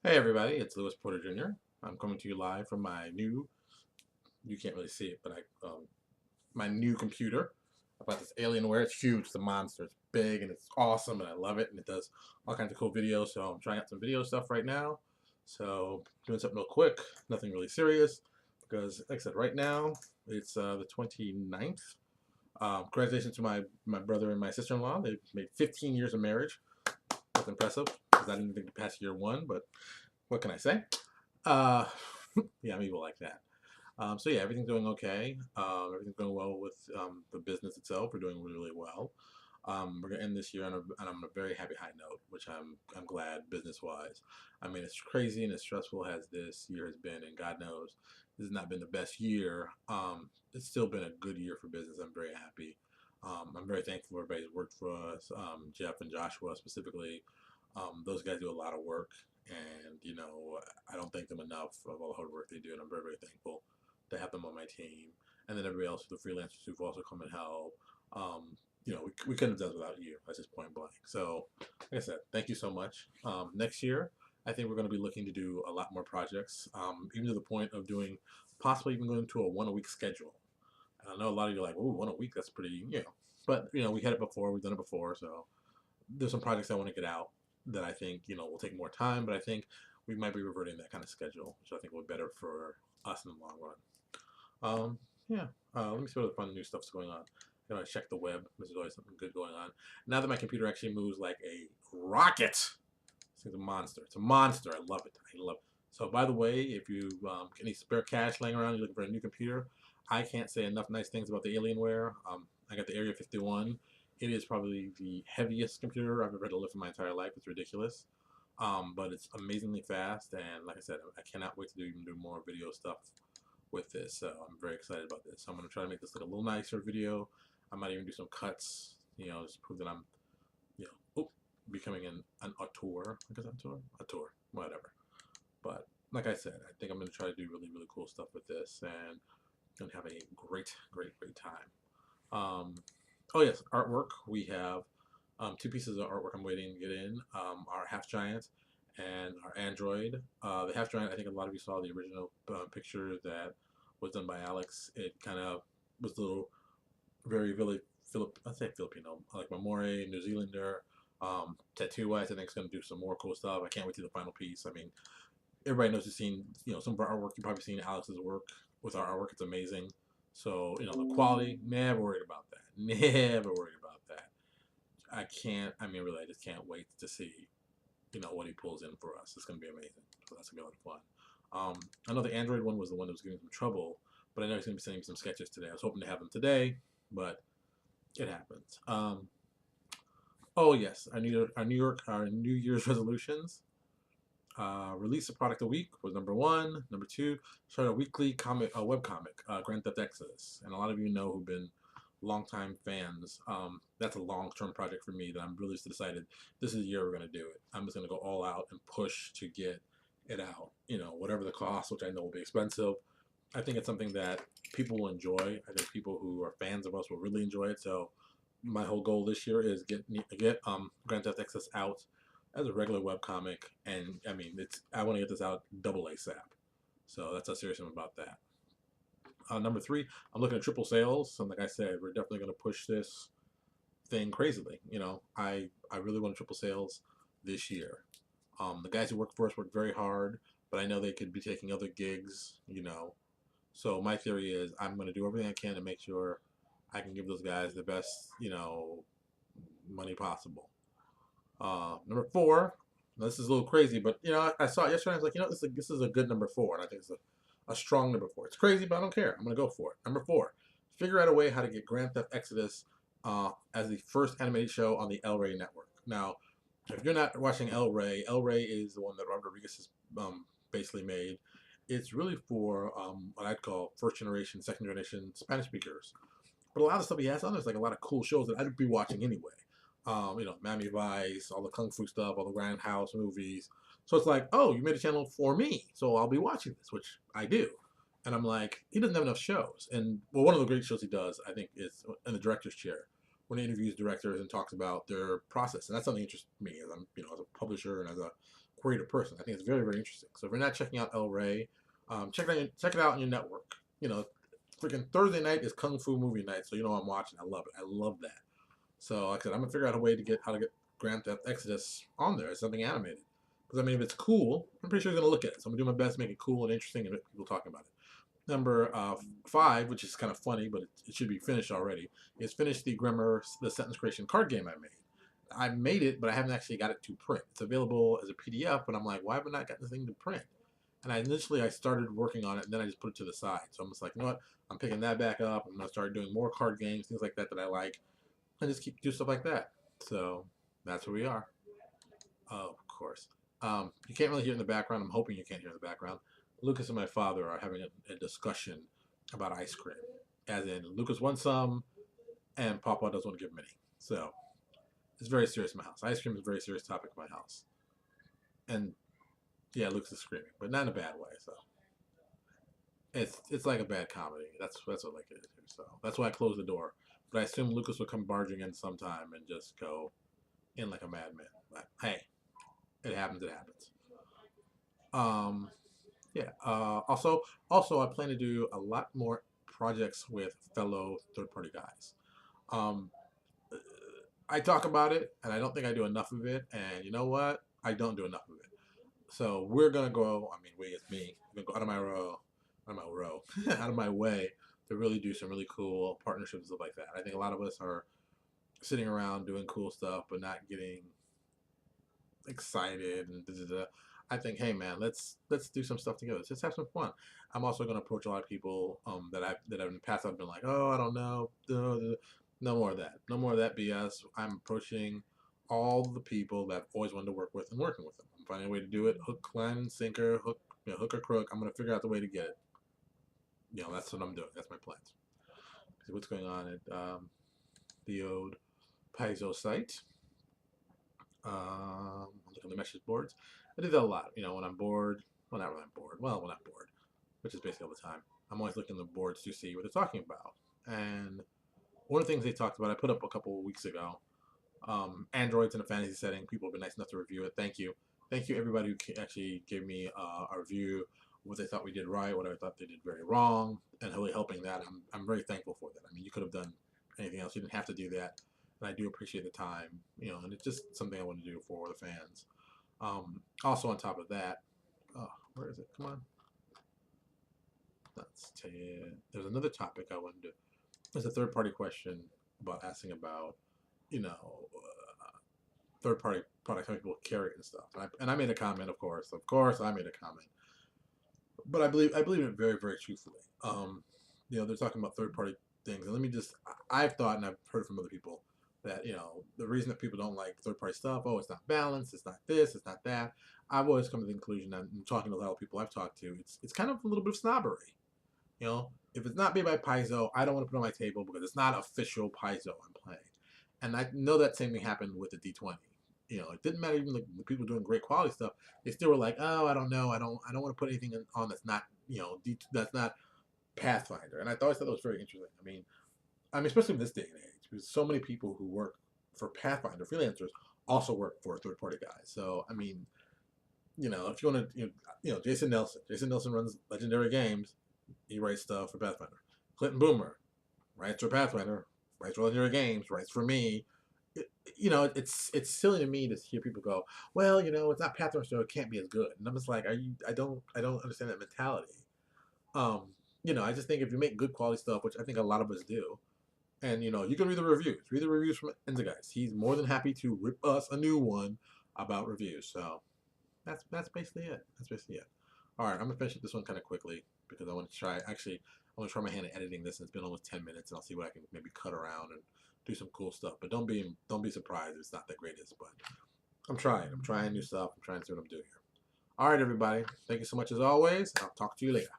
Hey everybody, it's Lewis Porter Jr. I'm coming to you live from my new, you can't really see it, but my new computer. I bought this Alienware. It's huge, it's a monster. It's big and it's awesome and I love it and it does all kinds of cool videos. So I'm trying out some video stuff right now. So doing something real quick, nothing really serious because like I said, right now it's the 29th. Congratulations to my brother and my sister-in-law. They've made 15 years of marriage. That's impressive because I didn't think to pass year one, but what can I say? Uh, yeah, I'm evil like that. So yeah, everything's going okay. Everything's going well with the business itself. We're doing really, really well. We're gonna end this year on a very happy high note, which I'm glad business wise. I mean, it's crazy and as stressful as this year has been, and God knows this has not been the best year. It's still been a good year for business. I'm very happy. I'm very thankful for everybody's worked for us. Jeff and Joshua specifically. Those guys do a lot of work, and I don't thank them enough of all the hard work they do, and I'm very, very thankful to have them on my team. And then everybody else, the freelancers who've also come and helped. We couldn't have done it without you. That's just point blank. So, like I said, thank you so much. Next year, I think we're going to be looking to do a lot more projects, even to the point of doing possibly even going to a one-a-week schedule. And I know a lot of you are like, "Ooh, one a week? That's pretty." But we had it before. We've done it before, so there's some projects I want to get out that I think will take more time, but I think we might be reverting that kind of schedule, which I think will be better for us in the long run. Yeah. Let me see what other fun new stuff's going on. Check the web. There's always something good going on. Now that my computer actually moves like a rocket, this thing's a monster. It's a monster. I love it. I love it. So by the way, if you get any spare cash laying around, you're looking for a new computer, I can't say enough nice things about the Alienware. I got the Area 51. It is probably the heaviest computer I've ever had to lift in my entire life. It's ridiculous. But it's amazingly fast, and like I said, I cannot wait to even do more video stuff with this. So I'm very excited about this. So I'm going to try to make this look a little nicer video. I might even do some cuts, just prove that I'm, becoming an auteur. I guess auteur, whatever. But like I said, I think I'm going to try to do really, really cool stuff with this and going to have a great, great, great time. Oh yes, artwork. We have two pieces of artwork I'm waiting to get in. Our half giant and our android. The half giant, I think a lot of you saw the original picture that was done by Alex. It kind of was a little very I'd say Filipino, like Mamore, New Zealander. Tattoo wise, I think it's going to do some more cool stuff. I can't wait to the final piece. I mean, everybody knows you've seen, some of our artwork. You've probably seen Alex's work with our artwork. It's amazing. So, the quality, never worried about that. Never worried about that. I mean, really, I just can't wait to see, what he pulls in for us. It's going to be amazing. So that's going to be a lot of fun. I know the Android one was the one that was giving some trouble, but I know he's going to be sending me some sketches today. I was hoping to have them today, but it happens. Oh yes, our New Year's resolutions. Release a product a week was number one. Number two, start a weekly web comic, Grand Theft Exodus. And a lot of you know who've been longtime fans. That's a long-term project for me that I'm really just decided this is the year we're going to do it. I'm just going to go all out and push to get it out. Whatever the cost, which I know will be expensive. I think it's something that people will enjoy. I think people who are fans of us will really enjoy it. So my whole goal this year is get Grand Theft Exodus out as a regular web comic, and I mean, I want to get this out double ASAP. So that's how serious I'm about that. Number three, I'm looking at triple sales. And like I said, we're definitely going to push this thing crazily. I really want triple sales this year. The guys who work for us work very hard, but I know they could be taking other gigs. So my theory is I'm going to do everything I can to make sure I can give those guys the best, money possible. Number four, this is a little crazy, but I saw it yesterday. I was like, this is a good number four, and I think it's a strong number four. It's crazy, but I don't care. I'm gonna go for it. Number four, figure out a way how to get Grand Theft Exodus as the first animated show on the El Rey network. Now, if you're not watching El Rey is the one that Robert Rodriguez has basically made. It's really for what I'd call first generation, second generation Spanish speakers. But a lot of stuff he has on there's like a lot of cool shows that I'd be watching anyway. Miami Vice, all the Kung Fu stuff, all the Grindhouse movies. So it's like, oh, you made a channel for me, so I'll be watching this, which I do. And I'm like, he doesn't have enough shows. And well, one of the great shows he does, I think, is in the director's chair, when he interviews directors and talks about their process. And that's something that interests me as I'm, as a publisher and as a greater person. I think it's very, very interesting. So if you're not checking out El Rey, check it out on your network. You know, freaking Thursday night is Kung Fu movie night, so you know I'm watching. I love it. I love that. So like I said, I'm gonna figure out a way to get how to get Grand Theft Exodus on there as something animated. Because I mean, if it's cool, I'm pretty sure he's gonna look at it. So I'm gonna do my best to make it cool and interesting and get people talking about it. Number 5, which is kind of funny, but it should be finished already, is finished the Grimmer, the sentence creation card game I made. I made it, but I haven't actually got it to print. It's available as a PDF, but I'm like, why have I not gotten this thing to print? And I started working on it, and then I just put it to the side. So I'm just like, you know what? I'm picking that back up. I'm gonna start doing more card games, things like that that I like, and just keep do stuff like that. So that's where we are. Oh, of course. You can't really hear in the background. I'm hoping you can't hear in the background. Lucas and my father are having a discussion about ice cream. As in, Lucas wants some, and Papa doesn't want to give him any. So, it's very serious in my house. Ice cream is a very serious topic in my house. And, yeah, Lucas is screaming, but not in a bad way, so. It's like a bad comedy. That's what like it is. So, that's why I closed the door. But I assume Lucas will come barging in sometime and just go in like a madman. But, hey, it happens, it happens. Um, Yeah. Also, I plan to do a lot more projects with fellow third-party guys. Um, I talk about it, and I don't think I do enough of it. And you know what? I don't do enough of it. So we're gonna go. I mean, we it's me. I'm gonna go out of my way to really do some really cool partnerships and stuff like that. I think a lot of us are sitting around doing cool stuff, but not getting excited and da, da, da. I think, hey man, let's do some stuff together. Let's just have some fun. I'm also going to approach a lot of people that I've in the past. I've been like, oh, I don't know, no more of that, no more of that BS. I'm approaching all the people that I've always wanted to work with and working with them. I'm finding a way to do it, hook, line, sinker, hook or crook. I'm going to figure out the way to get it. That's what I'm doing. That's my plans. See what's going on at the old Paizo site. Look at the message boards. I do that a lot. When I'm bored. Well, not when I'm bored. Well, when I'm bored, which is basically all the time. I'm always looking at the boards to see what they're talking about. And one of the things they talked about, I put up a couple of weeks ago. Androids in a fantasy setting. People have been nice enough to review it. Thank you. Thank you, everybody who actually gave me a review, what they thought we did right, what I thought they did very wrong, and really helping that. I'm very thankful for that. I mean, you could have done anything else. You didn't have to do that. And I do appreciate the time, and it's just something I want to do for the fans. Also, on top of that, where is it? Come on. There's another topic I wanted to. There's a third-party question about asking about, third-party products, how people carry it and stuff. And I made a comment, of course. Of course, I made a comment. But I believe it very, very truthfully. They're talking about third-party things, and let me just. I've thought, and I've heard from other people, that the reason that people don't like third-party stuff, oh, it's not balanced, it's not this, it's not that. I've always come to the conclusion, I'm talking to a lot of people I've talked to, it's kind of a little bit of snobbery. If it's not made by Paizo, I don't want to put it on my table because it's not official Paizo I'm playing. And I know that same thing happened with the D20. It didn't matter, even the people doing great quality stuff, they still were like, oh, I don't know, I don't want to put anything on that's not, that's not Pathfinder. And I always thought that was very interesting. I mean, especially in this day and age, because so many people who work for Pathfinder freelancers also work for third-party guys. So, I mean, if you want to, Jason Nelson runs Legendary Games. He writes stuff for Pathfinder. Clinton Boomer writes for Pathfinder, writes for Legendary Games, writes for me. It's silly to me to hear people go, well, it's not Pathfinder, so it can't be as good. And I'm just like, I don't understand that mentality. I just think if you make good quality stuff, which I think a lot of us do, and you can read the reviews. Read the reviews from Enza Guys. He's more than happy to rip us a new one about reviews. So that's basically it. That's basically it. All right, I'm gonna finish this one kind of quickly because I want to try. Actually, I want to try my hand at editing this. And it's been almost 10 minutes, and I'll see what I can maybe cut around and do some cool stuff. But don't be surprised if it's not the greatest. But I'm trying. I'm trying new stuff. I'm trying to see what I'm doing here. All right, everybody. Thank you so much as always. I'll talk to you later.